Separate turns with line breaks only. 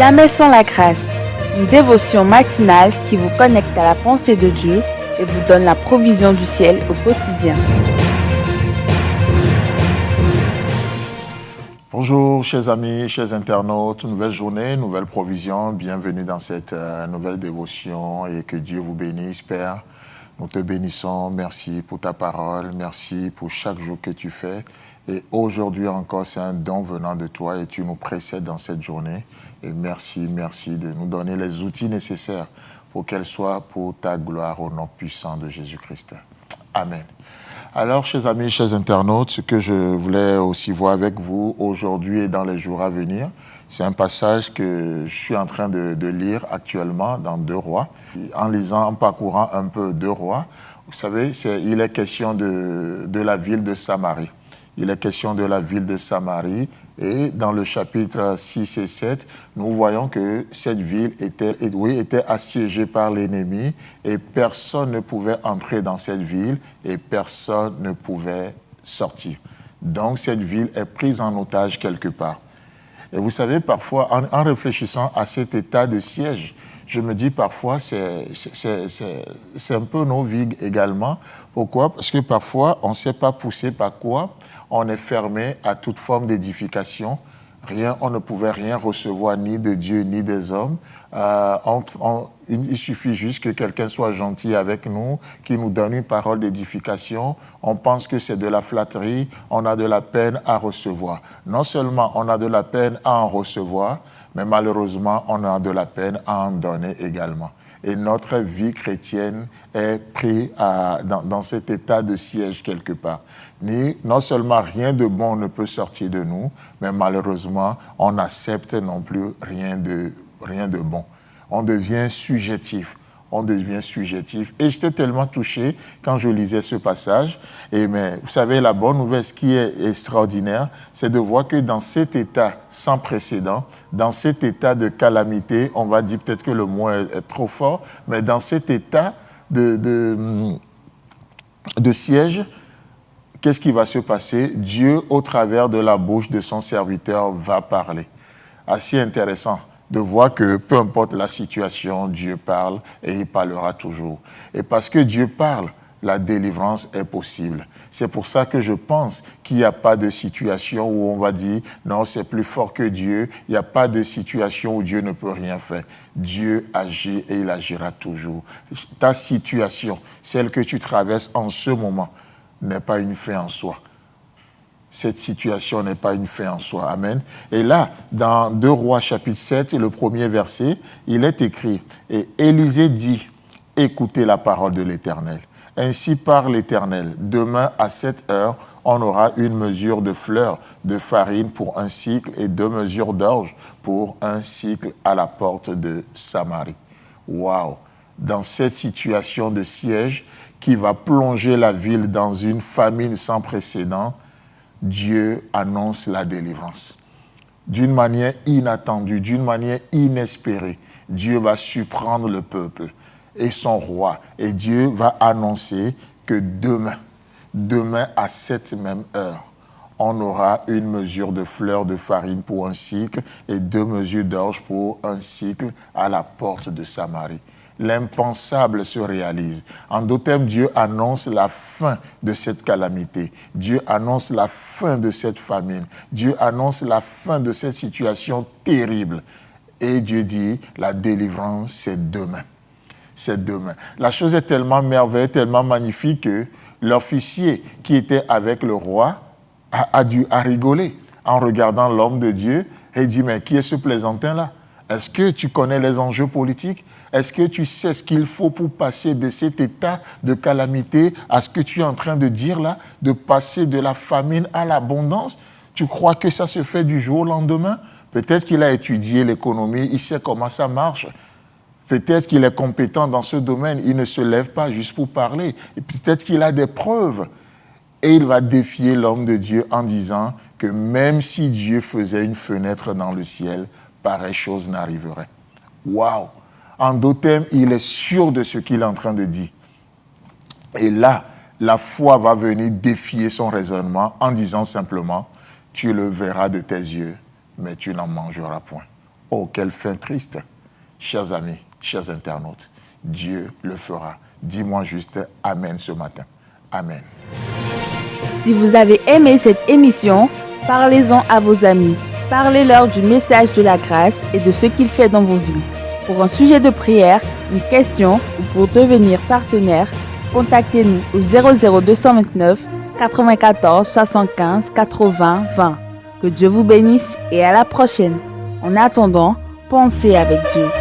Jamais sans la grâce, une dévotion matinale qui vous connecte à la pensée de Dieu et vous donne la provision du ciel au quotidien.
Bonjour chers amis, chers internautes, nouvelle journée, nouvelle provision, bienvenue dans cette nouvelle dévotion et que Dieu vous bénisse Père. Nous te bénissons, merci pour ta parole, merci pour chaque jour que tu fais et aujourd'hui encore c'est un don venant de toi et tu nous précèdes dans cette journée et merci de nous donner les outils nécessaires pour qu'elle soit pour ta gloire au nom puissant de Jésus-Christ. Amen. Alors, chers amis, chers internautes, ce que je voulais aussi voir avec vous aujourd'hui et dans les jours à venir, c'est un passage que je suis en train de lire actuellement dans 2 Rois. En lisant, en parcourant un peu 2 Rois, vous savez, il est question de la ville de Samarie. Il est question de la ville de Samarie et dans le chapitre 6 et 7, nous voyons que cette ville était assiégée par l'ennemi et personne ne pouvait entrer dans cette ville et personne ne pouvait sortir. Donc cette ville est prise en otage quelque part. Et vous savez, parfois, en réfléchissant à cet état de siège, je me dis parfois c'est un peu nos vies également. Pourquoi? Parce que parfois, on ne sait pas pousser par quoi. On est fermé à toute forme d'édification. On ne pouvait rien recevoir ni de Dieu ni des hommes. Il suffit juste que quelqu'un soit gentil avec nous, qui nous donne une parole d'édification. On pense que c'est de la flatterie. On a de la peine à recevoir. Non seulement on a de la peine à en recevoir, mais malheureusement, on a de la peine à en donner également. Et notre vie chrétienne est prise dans cet état de siège quelque part. Non seulement rien de bon ne peut sortir de nous, mais malheureusement, on n'accepte non plus rien de bon. On devient subjectif. Et j'étais tellement touché quand je lisais ce passage. Mais vous savez, la bonne nouvelle, ce qui est extraordinaire, c'est de voir que dans cet état sans précédent, dans cet état de calamité, on va dire peut-être que le mot est trop fort, mais dans cet état de siège, qu'est-ce qui va se passer? Dieu, au travers de la bouche de son serviteur, va parler. Assez intéressant de voir que peu importe la situation, Dieu parle et il parlera toujours. Et parce que Dieu parle, la délivrance est possible. C'est pour ça que je pense qu'il n'y a pas de situation où on va dire « non, c'est plus fort que Dieu ». Il n'y a pas de situation où Dieu ne peut rien faire. Dieu agit et il agira toujours. Ta situation, celle que tu traverses en ce moment, n'est pas une fin en soi. Cette situation n'est pas une fin en soi. Amen. Et là, dans 2 Rois chapitre 7, le premier verset, il est écrit « Et Élisée dit, écoutez la parole de l'Éternel. Ainsi parle l'Éternel, demain à cette heure, on aura une mesure de fleur de farine pour 1 cycle et 2 mesures d'orge pour 1 cycle à la porte de Samarie. » Waouh! Dans cette situation de siège qui va plonger la ville dans une famine sans précédent, Dieu annonce la délivrance. D'une manière inattendue, d'une manière inespérée, Dieu va surprendre le peuple et son roi. Et Dieu va annoncer que demain à cette même heure, on aura une mesure de fleur de farine pour 1 cycle et 2 mesures d'orge pour 1 cycle à la porte de Samarie. L'impensable se réalise. En d'autres termes, Dieu annonce la fin de cette calamité. Dieu annonce la fin de cette famine. Dieu annonce la fin de cette situation terrible. Et Dieu dit, la délivrance, c'est demain. C'est demain. La chose est tellement merveilleuse, tellement magnifique que l'officier qui était avec le roi a dû rigoler en regardant l'homme de Dieu et dit, mais qui est ce plaisantin-là? Est-ce que tu connais les enjeux politiques? Est-ce que tu sais ce qu'il faut pour passer de cet état de calamité à ce que tu es en train de dire là, de passer de la famine à l'abondance? Tu crois que ça se fait du jour au lendemain? Peut-être qu'il a étudié l'économie, il sait comment ça marche. Peut-être qu'il est compétent dans ce domaine, il ne se lève pas juste pour parler. Et peut-être qu'il a des preuves. Et il va défier l'homme de Dieu en disant que même si Dieu faisait une fenêtre dans le ciel, pareille chose n'arriverait. Waouh! En d'autres termes, il est sûr de ce qu'il est en train de dire. Et là, la foi va venir défier son raisonnement en disant simplement, tu le verras de tes yeux, mais tu n'en mangeras point. Oh, quelle fin triste. Chers amis, chers internautes, Dieu le fera. Dis-moi juste Amen ce matin. Amen.
Si vous avez aimé cette émission, parlez-en à vos amis. Parlez-leur du message de la grâce et de ce qu'il fait dans vos vies. Pour un sujet de prière, une question ou pour devenir partenaire, contactez-nous au 00229 94 75 80 20. Que Dieu vous bénisse et à la prochaine. En attendant, pensez avec Dieu.